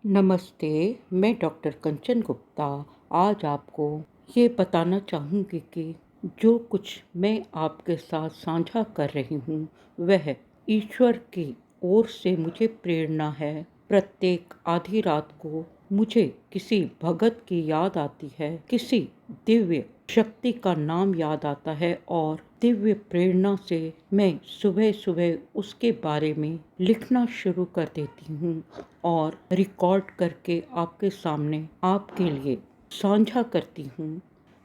नमस्ते, मैं डॉक्टर कंचन गुप्ता आज आपको ये बताना चाहूँगी कि जो कुछ मैं आपके साथ साझा कर रही हूँ वह ईश्वर की ओर से मुझे प्रेरणा है। प्रत्येक आधी रात को मुझे किसी भगत की याद आती है, किसी दिव्य शक्ति का नाम याद आता है और दिव्य प्रेरणा से मैं सुबह सुबह उसके बारे में लिखना शुरू कर देती हूँ और रिकॉर्ड करके आपके सामने आपके लिए साझा करती हूँ।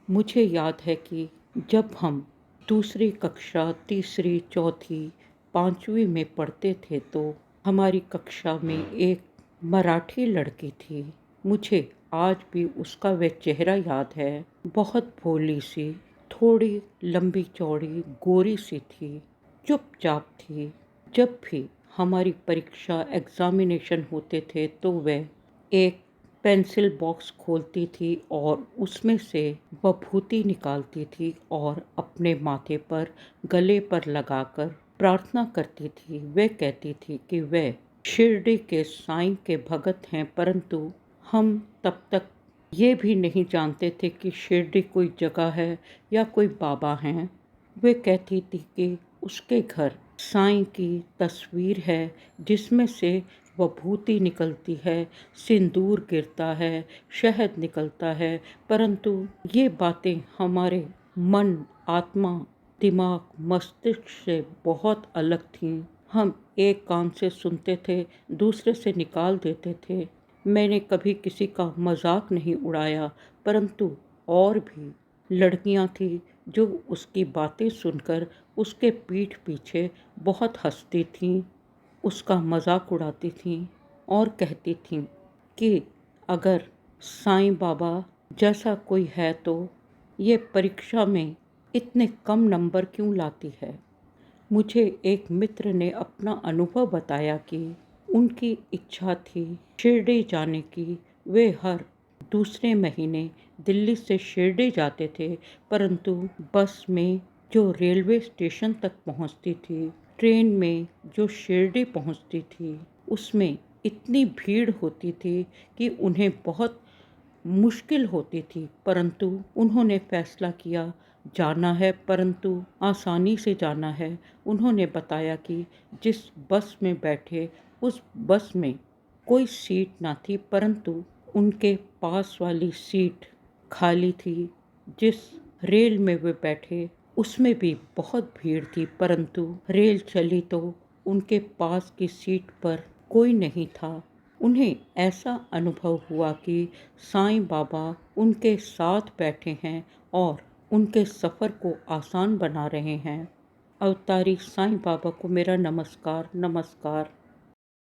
मुझे याद है कि जब हम दूसरी कक्षा, तीसरी, चौथी, पांचवी में पढ़ते थे तो हमारी कक्षा में एक मराठी लड़की थी। मुझे आज भी उसका वह चेहरा याद है। बहुत भोली सी, थोड़ी लंबी चौड़ी, गोरी सी थी, चुपचाप थी। जब भी हमारी परीक्षा एग्जामिनेशन होते थे तो वह एक पेंसिल बॉक्स खोलती थी और उसमें से विभूति निकालती थी और अपने माथे पर, गले पर लगाकर प्रार्थना करती थी। वह कहती थी कि वह शिरडी के साईं के भगत हैं, परंतु हम तब तक ये भी नहीं जानते थे कि शिरडी कोई जगह है या कोई बाबा हैं। वे कहती थी कि उसके घर साईं की तस्वीर है जिसमें से विभूति निकलती है, सिंदूर गिरता है, शहद निकलता है, परंतु ये बातें हमारे मन, आत्मा, दिमाग, मस्तिष्क से बहुत अलग थीं। हम एक कान से सुनते थे, दूसरे से निकाल देते थे। मैंने कभी किसी का मजाक नहीं उड़ाया, परंतु और भी लड़कियां थीं जो उसकी बातें सुनकर उसके पीठ पीछे बहुत हंसती थीं, उसका मजाक उड़ाती थीं और कहती थीं कि अगर साईं बाबा जैसा कोई है तो ये परीक्षा में इतने कम नंबर क्यों लाती है। मुझे एक मित्र ने अपना अनुभव बताया कि उनकी इच्छा थी शिरडी जाने की। वे हर दूसरे महीने दिल्ली से शिरडी जाते थे, परंतु बस में जो रेलवे स्टेशन तक पहुंचती थी, ट्रेन में जो शिरडी पहुंचती थी, उसमें इतनी भीड़ होती थी कि उन्हें बहुत मुश्किल होती थी, परंतु उन्होंने फैसला किया जाना है, परंतु आसानी से जाना है। उन्होंने बताया कि जिस बस में बैठे उस बस में कोई सीट ना थी, परंतु उनके पास वाली सीट खाली थी। जिस रेल में वे बैठे उसमें भी बहुत भीड़ थी, परंतु रेल चली तो उनके पास की सीट पर कोई नहीं था। उन्हें ऐसा अनुभव हुआ कि साईं बाबा उनके साथ बैठे हैं और उनके सफ़र को आसान बना रहे हैं। अवतारी साईं बाबा को मेरा नमस्कार, नमस्कार।